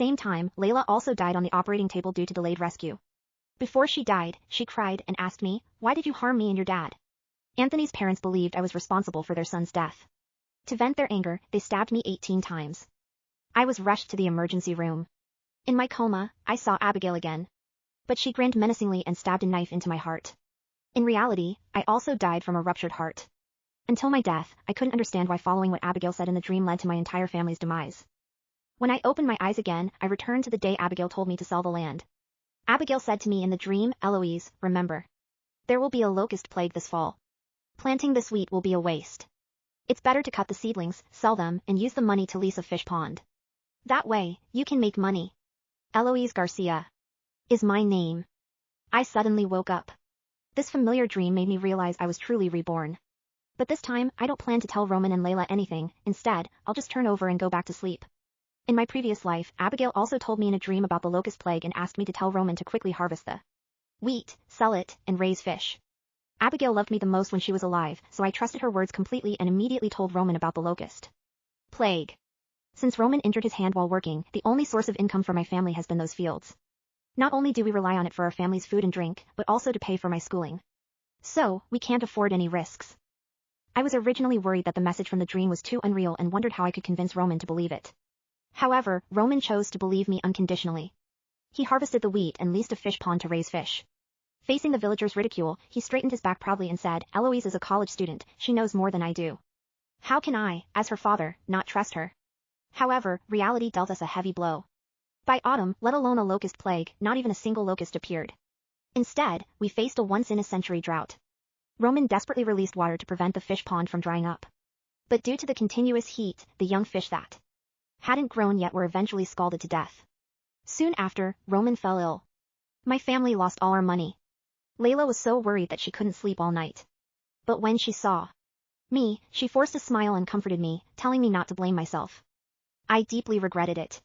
same time, Layla also died on the operating table due to delayed rescue. Before she died, she cried and asked me, "Why did you harm me and your dad?" Anthony's parents believed I was responsible for their son's death. To vent their anger, they stabbed me 18 times. I was rushed to the emergency room. In my coma, I saw Abigail again. But she grinned menacingly and stabbed a knife into my heart. In reality, I also died from a ruptured heart. Until my death, I couldn't understand why following what Abigail said in the dream led to my entire family's demise. When I opened my eyes again, I returned to the day Abigail told me to sell the land. Abigail said to me in the dream, "Eloise, remember. There will be a locust plague this fall. Planting this wheat will be a waste. It's better to cut the seedlings, sell them, and use the money to lease a fish pond. That way, you can make money." Eloise Garcia is my name. I suddenly woke up. This familiar dream made me realize I was truly reborn. But this time, I don't plan to tell Roman and Layla anything. Instead, I'll just turn over and go back to sleep. In my previous life, Abigail also told me in a dream about the locust plague and asked me to tell Roman to quickly harvest the wheat, sell it, and raise fish. Abigail loved me the most when she was alive, so I trusted her words completely and immediately told Roman about the locust plague. Since Roman injured his hand while working, the only source of income for my family has been those fields. Not only do we rely on it for our family's food and drink, but also to pay for my schooling. So, we can't afford any risks. I was originally worried that the message from the dream was too unreal and wondered how I could convince Roman to believe it. However, Roman chose to believe me unconditionally. He harvested the wheat and leased a fish pond to raise fish. Facing the villagers' ridicule, he straightened his back proudly and said, "Eloise is a college student, she knows more than I do. How can I, as her father, not trust her?" However, reality dealt us a heavy blow. By autumn, let alone a locust plague, not even a single locust appeared. Instead, we faced a once-in-a-century drought. Roman desperately released water to prevent the fish pond from drying up. But due to the continuous heat, the young fish that hadn't grown yet were eventually scalded to death. Soon after, Roman fell ill. My family lost all our money. Layla was so worried that she couldn't sleep all night. But when she saw me, she forced a smile and comforted me, telling me not to blame myself. I deeply regretted it.